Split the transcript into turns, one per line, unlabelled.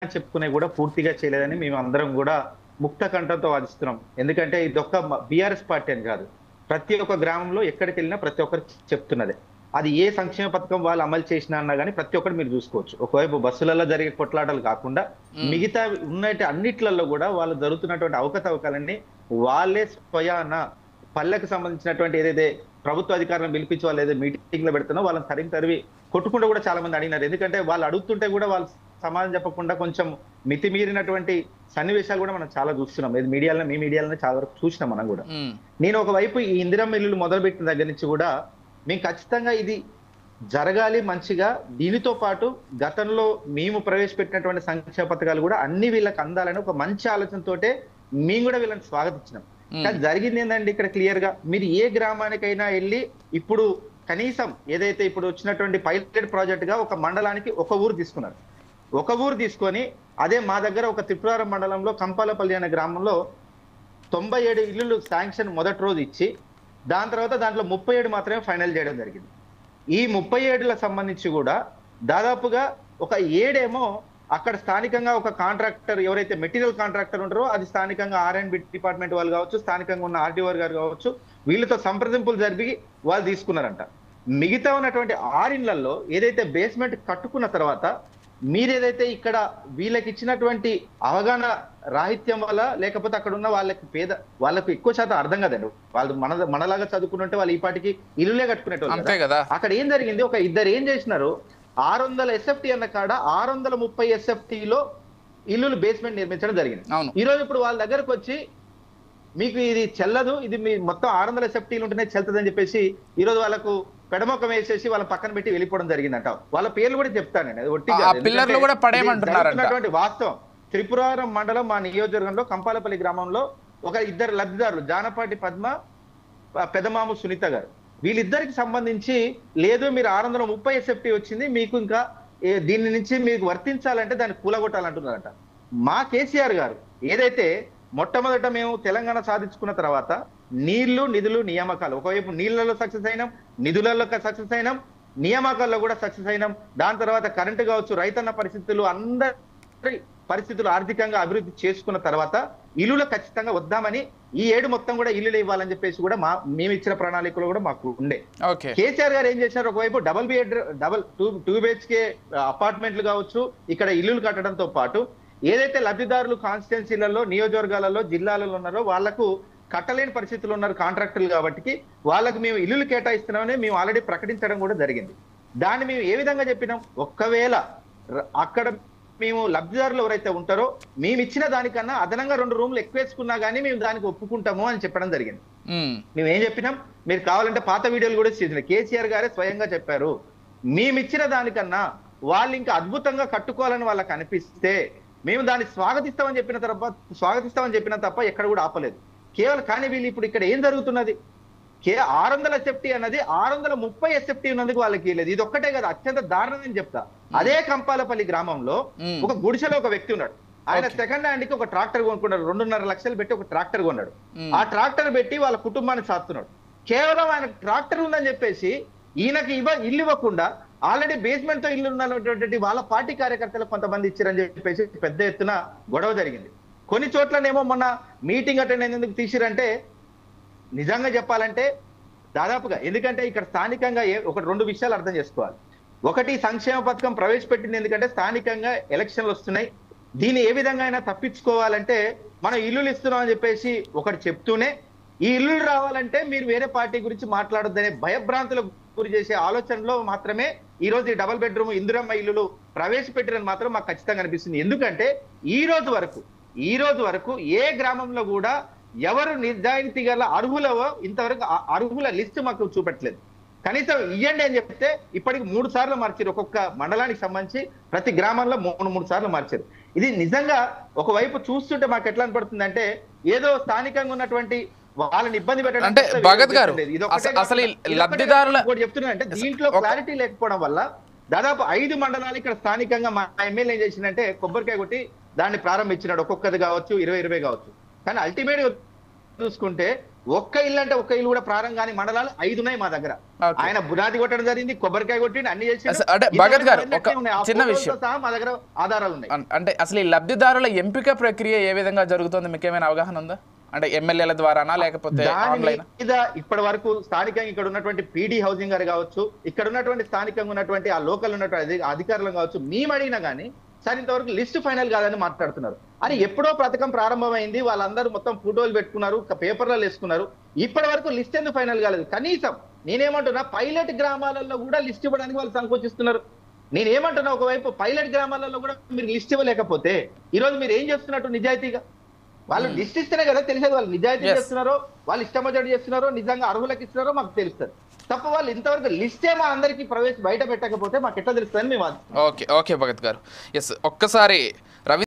చెప్పుకునే కూడా పూర్తిగా చేయలేదని మేము అందరం కూడా ముక్త కంఠంతో వాదిస్తున్నాం. ఎందుకంటే ఇదొక్క బీఆర్ఎస్ పార్టీ అని కాదు. ప్రతి ఒక్క గ్రామంలో ఎక్కడికి వెళ్ళినా ప్రతి ఒక్కరు చెప్తున్నదే. అది ఏ సంక్షేమ పథకం వాళ్ళు అమలు చేసినా అన్నా కానీ ప్రతి ఒక్కరు మీరు చూసుకోవచ్చు. ఒకవైపు బస్సులలో జరిగే కొట్లాటలు కాకుండా మిగతా ఉన్నట్టు అన్నిట్లలో కూడా వాళ్ళు జరుగుతున్నటువంటి అవకతవకలన్నీ వాళ్ళే స్వయాన పల్లెకు సంబంధించినటువంటి ఏదైతే ప్రభుత్వ అధికారులను పిలిపించి వాళ్ళు ఏదో మీటింగ్ లో పెడుతున్నా వాళ్ళని తరివి కొట్టుకుంటూ కూడా చాలా మంది అడిగినారు. ఎందుకంటే వాళ్ళు అడుగుతుంటే కూడా వాళ్ళు సమాధానం చెప్పకుండా కొంచెం మితిమీరినటువంటి సన్నివేశాలు కూడా మనం చాలా చూస్తున్నాం. ఇది మీడియాలో మీ మీడియాలోనే చాలా వరకు చూసినాం మనం కూడా. నేను ఒకవైపు ఈ ఇందిరమ్మ ఇల్లులు మొదలుపెట్టిన దగ్గర నుంచి కూడా మేము ఖచ్చితంగా ఇది జరగాలి మంచిగా. దీనితో పాటు గతంలో మేము ప్రవేశపెట్టినటువంటి సంక్షేమ పథకాలు కూడా అన్ని వీళ్ళకి అందాలని ఒక మంచి ఆలోచనతోటే మేము కూడా వీళ్ళని స్వాగతించినాం. కానీ జరిగింది ఏంటంటే ఇక్కడ క్లియర్ గా మీరు ఏ గ్రామానికైనా వెళ్ళి ఇప్పుడు కనీసం ఏదైతే ఇప్పుడు వచ్చినటువంటి పైలట్ ప్రాజెక్ట్ గా ఒక మండలానికి ఒక ఊరు తీసుకున్నారు. ఒక ఊరు తీసుకొని అదే మా దగ్గర ఒక త్రిపురారం మండలంలో కంపాలపల్లి అనే గ్రామంలో 97 ఇల్లులు శాంక్షన్ మొదటి రోజు ఇచ్చి దాని తర్వాత దాంట్లో 37 మాత్రమే ఫైనల్ చేయడం జరిగింది. ఈ 37ల సంబంధించి కూడా దాదాపుగా ఒక 7 అక్కడ స్థానికంగా ఒక కాంట్రాక్టర్ ఎవరైతే మెటీరియల్ కాంట్రాక్టర్ ఉంటారో అది స్థానికంగా R&B డిపార్ట్మెంట్ వాళ్ళు కావచ్చు, స్థానికంగా ఉన్న RDO గారు కావచ్చు, వీళ్ళతో సంప్రదింపులు జరిపి వాళ్ళు తీసుకున్నారంట. మిగతా ఉన్నటువంటి 6 ఇళ్లలో ఏదైతే బేస్మెంట్ కట్టుకున్న తర్వాత మీరేదైతే ఇక్కడ వీళ్ళకి ఇచ్చినటువంటి అవగాహన రాహిత్యం వల్ల లేకపోతే అక్కడ ఉన్న వాళ్ళకు ఎక్కువ శాతం అర్థం కదండి. వాళ్ళు మనలాగా చదువుకుంటుంటే వాళ్ళు ఈ పాటికి ఇల్లులే కట్టుకునేటోళ్ళు. అక్కడ ఏం జరిగింది, ఒక ఇద్దరు ఏం చేసినారు, 600 SFT అన్న కాడ 630 SFTలో ఇల్లులు బేస్మెంట్ నిర్మించడం జరిగింది. ఈ రోజు ఇప్పుడు వాళ్ళ దగ్గరకు వచ్చి మీకు ఇది చెల్లదు, ఇది మీ మొత్తం 600 SFTలు ఉంటేనే చెల్తదని చెప్పేసి ఈ రోజు వాళ్ళకు పెడమొక్కం వేసేసి వాళ్ళ పక్కన పెట్టి వెళ్ళిపోవడం జరిగిందంట. వాళ్ళ పేర్లు కూడా చెప్తానండి, అది ఒట్టిగా వాస్తవం. త్రిపురారం మండలం మా నియోజకవర్గంలో కంపాలపల్లి గ్రామంలో ఒక ఇద్దరు లబ్ధిదారులు జానపాటి పద్మ, పెదమాము సునీత గారు, వీళ్ళిద్దరికి సంబంధించి లేదు మీరు 630 SFT వచ్చింది మీకు ఇంకా దీని నుంచి మీకు వర్తించాలంటే దాన్ని కూలగొట్టాలంటున్నారట. మా కేసీఆర్ గారు ఏదైతే మొట్టమొదట మేము తెలంగాణ సాధించుకున్న తర్వాత నీళ్లు నిధులు నియామకాలు, ఒకవైపు నీళ్లలో సక్సెస్ అయినాం, నిధులలో సక్సెస్ అయినాం, నియామకాల్లో కూడా సక్సెస్ అయినాం. దాని తర్వాత కరెంటు కావచ్చు, రైతన్న పరిస్థితులు, అందరి పరిస్థితులు ఆర్థికంగా అభివృద్ధి చేసుకున్న తర్వాత ఇల్లులు ఖచ్చితంగా వద్దామని ఈ 7 మొత్తం కూడా ఇల్లులు ఇవ్వాలని చెప్పేసి కూడా మేము ఇచ్చిన ప్రణాళికలు కూడా మాకు ఉండే. కేసీఆర్ గారు ఏం చేశారు, ఒకవైపు డబల్ 2 BHK అపార్ట్మెంట్లు కావచ్చు, ఇక్కడ ఇల్లులు కట్టడంతో పాటు ఏదైతే లబ్ధిదారులు కాన్స్టిట్యున్సీలలో, నియోజకవర్గాలలో, జిల్లాలలో ఉన్నారో వాళ్లకు కట్టలేని పరిస్థితులు ఉన్నారు కాంట్రాక్టర్లు కాబట్టి వాళ్ళకు మేము ఇల్లులు కేటాయిస్తున్నామని మేము ఆల్రెడీ ప్రకటించడం కూడా జరిగింది. దాన్ని మేము ఏ విధంగా చెప్పినాం, ఒక్కవేళ అక్కడ మేము లబ్ధిదారులు ఎవరైతే ఉంటారో మేము ఇచ్చిన దానికన్నా అదనంగా 2 రూమ్లు ఎక్కువ వేసుకున్నా కానీ మేము దానికి ఒప్పుకుంటాము అని చెప్పడం జరిగింది. మేము ఏం చెప్పినాం, మీరు కావాలంటే పాత వీడియోలు కూడా చేసిన కేసీఆర్ గారే స్వయంగా చెప్పారు, మేమిచ్చిన దానికన్నా వాళ్ళు ఇంకా అద్భుతంగా కట్టుకోవాలని వాళ్ళకి అనిపిస్తే మేము దాన్ని స్వాగతిస్తామని చెప్పిన తప్ప ఎక్కడ కూడా ఆపలేదు కేవలం. కానీ వీళ్ళు ఇప్పుడు ఇక్కడ ఏం జరుగుతున్నది, 600 SFT అన్నది 630 SFT ఉన్నందుకు వాళ్ళకి లేదు. ఇది ఒక్కటే కదా అత్యంత దారుణం అని చెప్తా. అదే కంపాలపల్లి గ్రామంలో ఒక గుడిసెలో ఒక వ్యక్తి ఉన్నాడు, ఆయన సెకండ్ హ్యాండ్ కి ఒక ట్రాక్టర్ కొనుక్కున్నాడు, 2.5 లక్షలు పెట్టి ఒక ట్రాక్టర్ కొన్నాడు. ఆ ట్రాక్టర్ పెట్టి వాళ్ళ కుటుంబాన్ని సాస్తున్నాడు. కేవలం ఆయన ట్రాక్టర్ ఉందని చెప్పేసి ఈయనకి ఇల్లు ఇవ్వకుండా ఆల్రెడీ బేస్మెంట్ తో ఇల్లు ఉన్నటువంటి వాళ్ళ పార్టీ కార్యకర్తలు కొంతమంది ఇచ్చారని చెప్పేసి పెద్ద ఎత్తున గొడవ జరిగింది. కొన్ని చోట్లనేమో మొన్న మీటింగ్ అటెండ్ అయినందుకు తీసిరంటే నిజంగా చెప్పాలంటే దాదాపుగా, ఎందుకంటే ఇక్కడ స్థానికంగా 2 విషయాలు అర్థం చేసుకోవాలి. ఒకటి, సంక్షేమ పథకం ప్రవేశపెట్టింది ఎందుకంటే స్థానికంగా ఎలక్షన్లు వస్తున్నాయి, దీన్ని ఏ విధంగా అయినా తప్పించుకోవాలంటే మనం ఇల్లులు ఇస్తున్నాం అని చెప్పేసి ఒకటి చెప్తూనే ఈ ఇల్లులు రావాలంటే మీరు వేరే పార్టీ గురించి మాట్లాడొద్దనే భయభ్రాంతులకు గురి చేసే ఆలోచనలో మాత్రమే ఈ రోజు ఈ డబుల్ బెడ్రూమ్ ఇందిరమ్మ ఇల్లులు ప్రవేశపెట్టిరని మాత్రం మాకు ఖచ్చితంగా అనిపిస్తుంది. ఎందుకంటే ఈ రోజు వరకు ఏ గ్రామంలో కూడా ఎవరు నిజాయితీ గల అర్హులవో ఇంతవరకు అర్హుల లిస్టు మాకు చూపెట్టలేదు. కనీసం ఇయ్యండి అని చెప్తే ఇప్పటికి 3 సార్లు మార్చారు. ఒక్కొక్క మండలానికి సంబంధించి ప్రతి గ్రామంలో 3 సార్లు మార్చారు. ఇది నిజంగా ఒకవైపు చూస్తుంటే మాకు ఎట్లా అనిపడుతుంది అంటే ఏదో స్థానికంగా ఉన్నటువంటి వాళ్ళని ఇబ్బంది పెట్టడం.
అంటే భగత్ గారు అసలు లబ్ధిదారుల
చెప్తున్నా అంటే దీంట్లో క్లారిటీ లేకపోవడం వల్ల దాదాపు 5 మండలాలు ఇక్కడ స్థానికంగా మా ఎమ్మెల్యే ఏం చేసిందంటే కొబ్బరికాయ కొట్టి దాన్ని ప్రారంభించినాడు. ఒక్కొక్కది కావచ్చు, 20 కావచ్చు. కానీ అల్టిమేట్ గా చూసుకుంటే ఒక్క ఇల్లు అంటే ఒక్క ఇల్లు కూడా ప్రారంభం కాని మండలాలు 5 ఉన్నాయి మా దగ్గర. ఆయన బునాది కొట్టడం జరిగింది, కొబ్బరికాయ కొట్టిండు, అన్ని చేసి.
అంటే భగత్ గారు ఒక చిన్న విషయం,
మా దగ్గర ఆధారాలు ఉన్నాయి.
అంటే అసలు ఈ లబ్ధిదారుల ఎంపిక ప్రక్రియ ఏ విధంగా జరుగుతుంది, మీకు ఏమైనా అవగాహన ఉందా? అంటే ఎమ్మెల్యేల ద్వారానా లేకపోతే ఆన్లైన్?
ఇప్పటి వరకు స్థానికంగా ఇక్కడ ఉన్నటువంటి పీడీ హౌసింగ్ గారు కావచ్చు, ఇక్కడ ఉన్నటువంటి స్థానికంగా ఉన్నటువంటి ఆ లోకల్ ఉన్నటువంటి అధికారులు కావచ్చు, మేము అడిగినా కానీ సార్ ఇంతవరకు లిస్ట్ ఫైనల్ కాదని మాట్లాడుతున్నారు. అని ఎప్పుడో పథకం ప్రారంభమైంది, వాళ్ళందరూ మొత్తం ఫోటోలు పెట్టుకున్నారు, పేపర్లలో వేసుకున్నారు, ఇప్పటి వరకు లిస్ట్ ఎందుకు ఫైనల్ కాలేదు? కనీసం నేనేమంటున్నా, పైలట్ గ్రామాలలో కూడా లిస్ట్ ఇవ్వడానికి వాళ్ళు సంకోచిస్తున్నారు. నేనేమంటున్నా, ఒకవైపు పైలట్ గ్రామాలలో కూడా మీరు లిస్ట్ ఇవ్వలేకపోతే ఈ రోజు మీరు ఏం చేస్తున్నట్టు నిజాయితీగా? వాళ్ళు లిస్ట్ ఇస్తేనే కదా తెలిసేది వాళ్ళు నిజాయితీ చేస్తున్నారో, వాళ్ళు ఇష్టం వచ్చేది చేస్తున్నారో, నిజంగా అర్హులకు ఇస్తున్నారో మాకు తెలుస్తుంది తప్ప వాళ్ళు ఇంతవరకు లిస్టే మా అందరికీ బయట పెట్టకపోతే మాకు ఎట్లా తెలుస్తుందని మేము.
ఓకే భగత్ గారు, ఎస్ ఒక్కసారి రవి